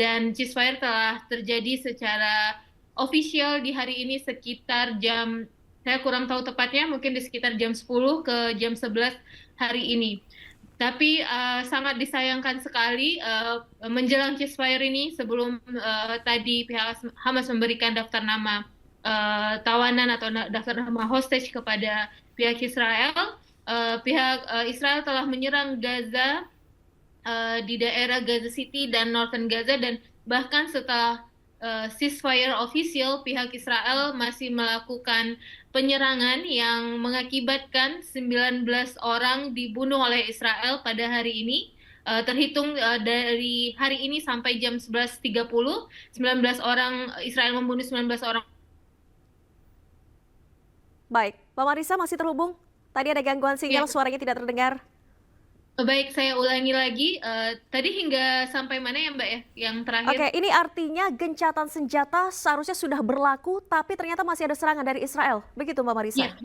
[SPEAKER 8] dan ceasefire telah terjadi secara official di hari ini sekitar jam Saya kurang tahu tepatnya, mungkin di sekitar jam 10 ke jam 11 hari ini. Tapi sangat disayangkan sekali menjelang ceasefire ini, sebelum tadi pihak Hamas memberikan daftar nama tawanan atau daftar nama hostage kepada pihak Israel, pihak Israel telah menyerang Gaza, di daerah Gaza City dan Northern Gaza, dan bahkan setelah ceasefire official, pihak Israel masih melakukan penyerangan yang mengakibatkan 19 orang dibunuh oleh Israel pada hari ini. Terhitung dari hari ini sampai jam 11.30, 19 orang Israel membunuh 19 orang.
[SPEAKER 1] Baik, Mbak Marisa masih terhubung? Tadi ada gangguan sinyal, suaranya tidak terdengar.
[SPEAKER 8] Baik, saya ulangi lagi. Tadi hingga sampai mana ya Mbak ya, yang terakhir?
[SPEAKER 1] Oke, ini artinya gencatan senjata seharusnya sudah berlaku, tapi ternyata masih ada serangan dari Israel. Begitu Mbak Marisa?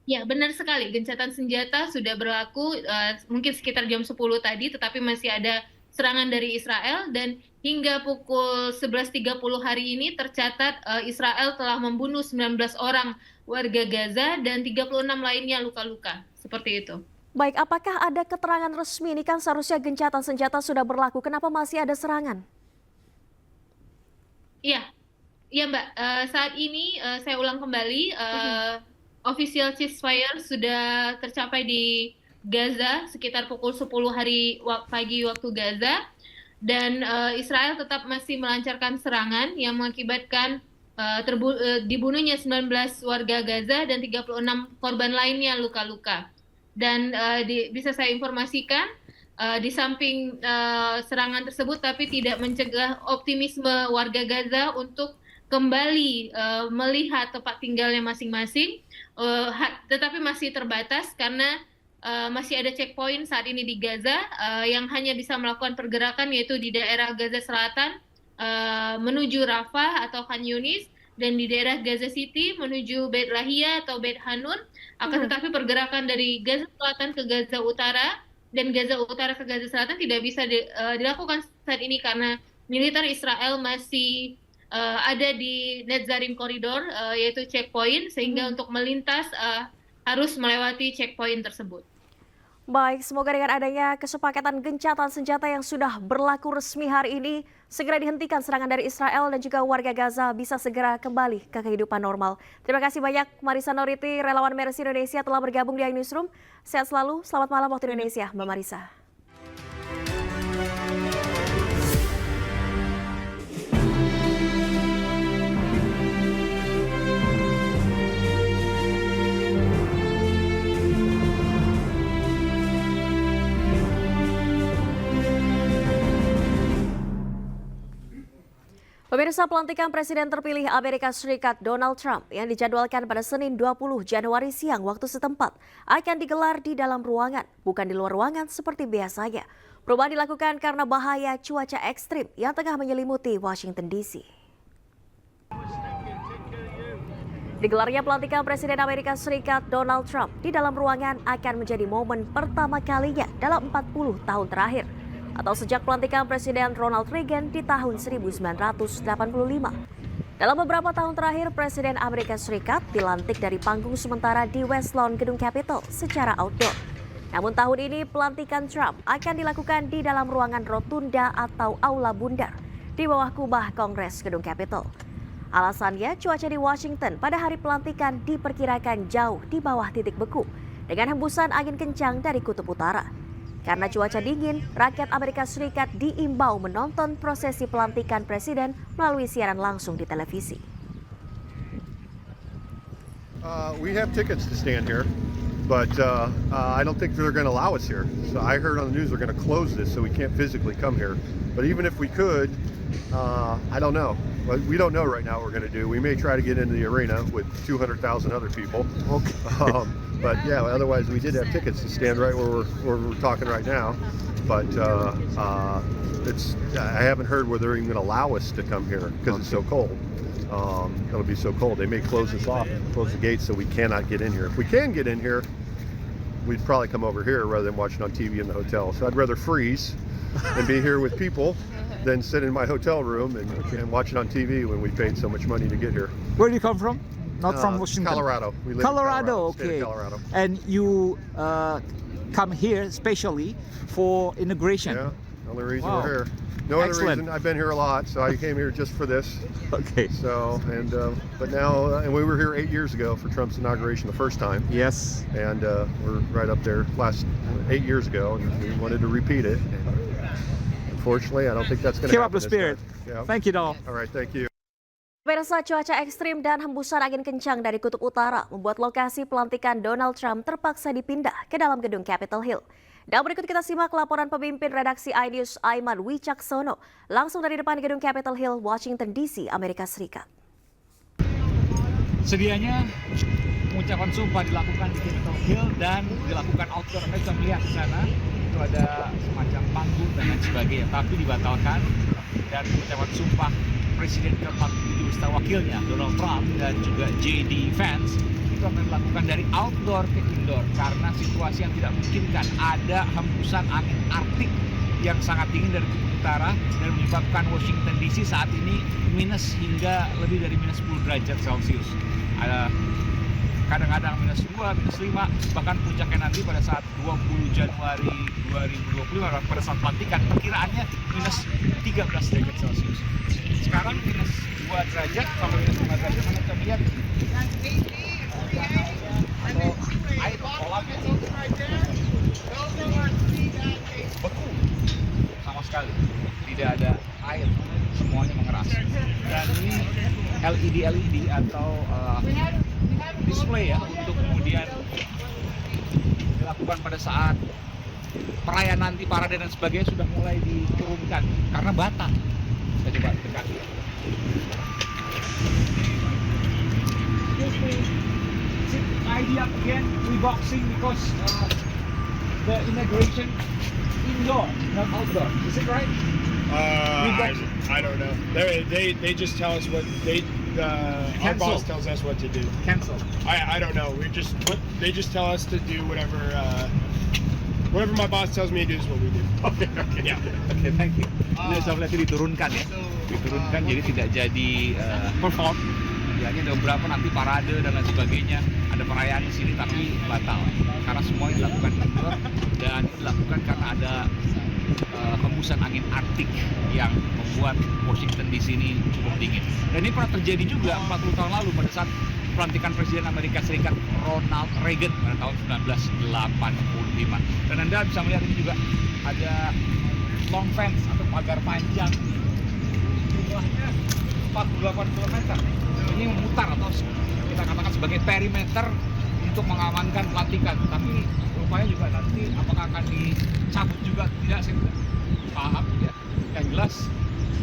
[SPEAKER 8] Ya, benar sekali. Gencatan senjata sudah berlaku mungkin sekitar jam 10 tadi, tetapi masih ada serangan dari Israel, dan hingga pukul 11.30 hari ini tercatat Israel telah membunuh 19 orang warga Gaza dan 36 lainnya luka-luka. Seperti itu.
[SPEAKER 1] Baik, apakah ada keterangan resmi? Ini kan seharusnya gencatan senjata sudah berlaku. Kenapa masih ada serangan?
[SPEAKER 8] Iya, Mbak. Saat ini saya ulang kembali, official ceasefire sudah tercapai di Gaza sekitar pukul 10 pagi waktu Gaza, dan Israel tetap masih melancarkan serangan yang mengakibatkan dibunuhnya 19 warga Gaza dan 36 korban lainnya luka-luka. Dan bisa saya informasikan, di samping serangan tersebut, tapi tidak mencegah optimisme warga Gaza untuk kembali melihat tempat tinggalnya masing-masing, tetapi masih terbatas karena masih ada checkpoint saat ini di Gaza yang hanya bisa melakukan pergerakan, yaitu di daerah Gaza Selatan menuju Rafah atau Khan Yunis, dan di daerah Gaza City menuju Beit Lahia atau Beit Hanun. Akan tetapi pergerakan dari Gaza Selatan ke Gaza Utara dan Gaza Utara ke Gaza Selatan tidak bisa dilakukan saat ini karena militer Israel masih ada di Netzarim Corridor, yaitu checkpoint, sehingga untuk melintas harus melewati checkpoint tersebut.
[SPEAKER 1] Baik, semoga dengan adanya kesepakatan gencatan senjata yang sudah berlaku resmi hari ini, segera dihentikan serangan dari Israel dan juga warga Gaza bisa segera kembali ke kehidupan normal. Terima kasih banyak Marisa Noriti, relawan Mercy Indonesia telah bergabung di iNewsroom. Sehat selalu, selamat malam waktu Indonesia, Mbak Marisa. Pemirsa, pelantikan Presiden terpilih Amerika Serikat Donald Trump yang dijadwalkan pada Senin 20 Januari siang waktu setempat akan digelar di dalam ruangan, bukan di luar ruangan seperti biasanya. Perubahan dilakukan karena bahaya cuaca ekstrim yang tengah menyelimuti Washington DC. Digelarnya pelantikan Presiden Amerika Serikat Donald Trump di dalam ruangan akan menjadi momen pertama kalinya dalam 40 tahun terakhir, atau sejak pelantikan Presiden Ronald Reagan di tahun 1985. Dalam beberapa tahun terakhir, Presiden Amerika Serikat dilantik dari panggung sementara di West Lawn Gedung Capitol secara outdoor. Namun tahun ini pelantikan Trump akan dilakukan di dalam ruangan rotunda atau aula bundar di bawah kubah Kongres Gedung Capitol. Alasannya, cuaca di Washington pada hari pelantikan diperkirakan jauh di bawah titik beku dengan hembusan angin kencang dari kutub utara. Karena cuaca dingin, rakyat Amerika Serikat diimbau menonton prosesi pelantikan presiden melalui siaran langsung di televisi.
[SPEAKER 6] We have tickets to stand here, but I don't think they're going to allow us here. So I heard on the news they're going to close this, so we can't physically come here. But even if we could, I don't know. We don't know right now what we're going to do. We may try to get into the arena with 200,000 other people. Okay. But yeah, otherwise we did have tickets to stand right where we're talking right now. But I haven't heard whether they're even going to allow us to come here because it's so cold. It'll be so cold. They may close us off, close the gates so we cannot get in here. If we can get in here, we'd probably come over here rather than watching on TV in the hotel. So I'd rather freeze and be here with people than sit in my hotel room and watch it on TV when we paid so much money to get here.
[SPEAKER 9] Where do you come from? Not from Washington.
[SPEAKER 6] Colorado. We live in
[SPEAKER 9] Colorado,
[SPEAKER 6] state of
[SPEAKER 9] okay.
[SPEAKER 6] Colorado.
[SPEAKER 9] And you come here especially for inauguration.
[SPEAKER 6] Yeah, only reason
[SPEAKER 9] Wow.
[SPEAKER 6] we're here. No other
[SPEAKER 9] Excellent.
[SPEAKER 6] reason. I've been here a lot, so I came here just for this.
[SPEAKER 9] Okay.
[SPEAKER 6] So, but now, and we were here 8 years ago for Trump's inauguration the first time.
[SPEAKER 9] Yes.
[SPEAKER 6] And we're right up there last 8 years ago, and we wanted to repeat it. And unfortunately, I don't think that's going to
[SPEAKER 9] Keep
[SPEAKER 6] happen.
[SPEAKER 9] up the spirit.
[SPEAKER 6] Yeah.
[SPEAKER 9] Thank you, Dol.
[SPEAKER 6] All right, thank you.
[SPEAKER 1] Pemirsa, cuaca ekstrim dan hembusan angin kencang dari kutub utara membuat lokasi pelantikan Donald Trump terpaksa dipindah ke dalam gedung Capitol Hill. Dan berikut kita simak laporan pemimpin redaksi iNews Aiman Wicaksono langsung dari depan gedung Capitol Hill, Washington DC, Amerika Serikat.
[SPEAKER 12] Sedianya pengucapan sumpah dilakukan di Capitol Hill dan dilakukan outdoor. Anda bisa melihat di sana itu ada semacam panggung dan lain sebagainya, tapi dibatalkan. Dan pengucapan sumpah Presiden ke-47 beserta wakilnya Donald Trump dan juga J.D. Vance itu akan dilakukan dari outdoor ke indoor karena situasi yang tidak memungkinkan. Ada hembusan angin Arktik yang sangat dingin dari kutub utara dan menyebabkan Washington DC saat ini minus hingga lebih dari minus 10 derajat Celcius. Ada kadang-kadang minus 2, minus 5, bahkan puncaknya nanti pada saat 20 Januari 2025 pada saat pelantikan perkiraannya minus 13 derajat Celcius. Sekarang minus 2 derajat sampai minus 5 derajat, Anda bisa melihat atau air kolamnya beku sama sekali, tidak ada air, semuanya mengeras. Dan ini LED atau display ya untuk kemudian dilakukan pada saat perayaan nanti, parade dan sebagainya sudah mulai diturunkan karena bata. Saya coba dekat. Idea again reboxing because the inauguration indoor, not outdoor. Is it right?
[SPEAKER 13] I don't know. They just tell us what our boss tells us what to do.
[SPEAKER 12] Cancel.
[SPEAKER 13] I don't know. They just tell us to do whatever my boss tells me to do is what we do.
[SPEAKER 12] Okay.
[SPEAKER 13] Yeah.
[SPEAKER 12] Okay, thank you. Ini saya lihat diturunkan ya. Diturunkan jadi tidak jadi perform. Ya, ini ada beberapa nanti parade dan lain sebagainya. Ada perayaan di sini tapi batal karena semuanya dilakukan indoor dan dilakukan karena ada hembusan angin Arktik yang membuat Washington di sini cukup dingin. Dan ini pernah terjadi juga 40 tahun lalu pada saat pelantikan Presiden Amerika Serikat Ronald Reagan pada tahun 1985. Dan Anda bisa melihat ini juga ada long fence atau pagar panjang jumlahnya 48 km. Ini memutar atau kita katakan sebagai perimeter untuk mengamankan pelantikan. Tapi rupanya juga nanti apakah akan dicabut juga tidak, saya tidak paham ya. Yang jelas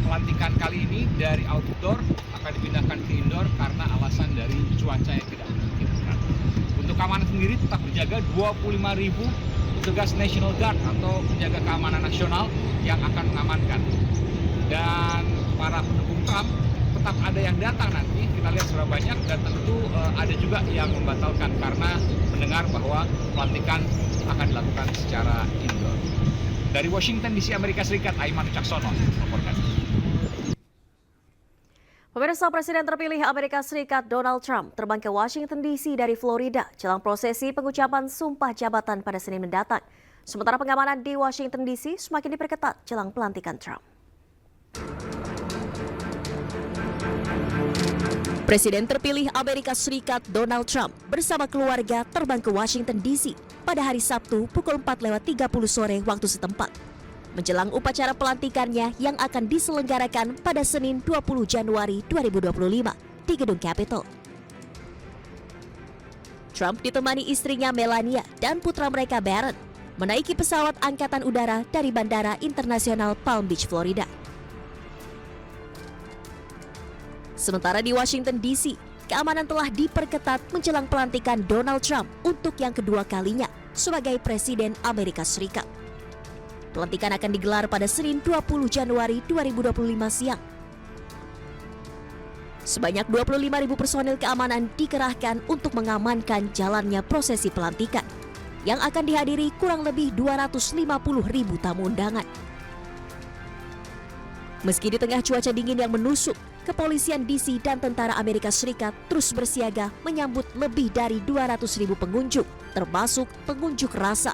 [SPEAKER 12] pelantikan kali ini dari outdoor akan dipindahkan ke indoor karena alasan dari cuaca yang tidak memungkinkan. Untuk keamanan sendiri tetap berjaga 25.000 petugas National Guard atau penjaga keamanan nasional yang akan mengamankan. Dan para pendukung Trump tetap ada yang datang nanti, kita lihat seberapa banyak, dan tentu ada juga yang membatalkan karena mendengar bahwa pelantikan akan dilakukan secara indoor. Dari Washington DC, Amerika Serikat, Aiman Wicaksono melaporkan.
[SPEAKER 1] Pemirsa, Presiden terpilih Amerika Serikat Donald Trump terbang ke Washington DC dari Florida jelang prosesi pengucapan sumpah jabatan pada Senin mendatang. Sementara pengamanan di Washington DC semakin diperketat jelang pelantikan Trump. Presiden terpilih Amerika Serikat Donald Trump bersama keluarga terbang ke Washington DC pada hari Sabtu pukul 4:30 sore waktu setempat. Menjelang upacara pelantikannya yang akan diselenggarakan pada Senin 20 Januari 2025 di gedung Capitol. Trump ditemani istrinya Melania dan putra mereka Barron menaiki pesawat angkatan udara dari Bandara Internasional Palm Beach, Florida. Sementara di Washington DC, keamanan telah diperketat menjelang pelantikan Donald Trump untuk yang kedua kalinya sebagai Presiden Amerika Serikat. Pelantikan akan digelar pada Senin 20 Januari 2025 siang. Sebanyak 25.000 personil keamanan dikerahkan untuk mengamankan jalannya prosesi pelantikan yang akan dihadiri kurang lebih 250.000 tamu undangan. Meski di tengah cuaca dingin yang menusuk, kepolisian DC dan tentara Amerika Serikat terus bersiaga menyambut lebih dari 200.000 pengunjung, termasuk pengunjuk rasa,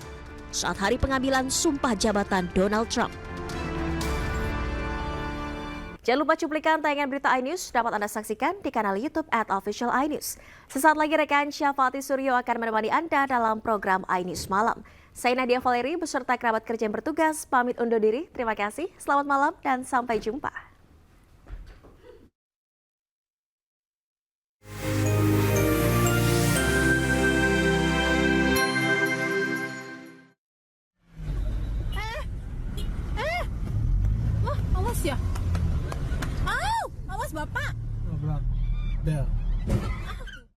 [SPEAKER 1] saat hari pengambilan sumpah jabatan Donald Trump. Jangan lupa cuplikan tayangan berita iNews dapat Anda saksikan di kanal YouTube @official iNews. Sesaat lagi rekan Syafati Suryo akan menemani Anda dalam program iNews Malam. Saya Nadia Valeri beserta kerabat kerja yang bertugas pamit undur diri. Terima kasih, selamat malam dan sampai jumpa.
[SPEAKER 7] Awas ya. Awas Bapak.
[SPEAKER 15] Bel.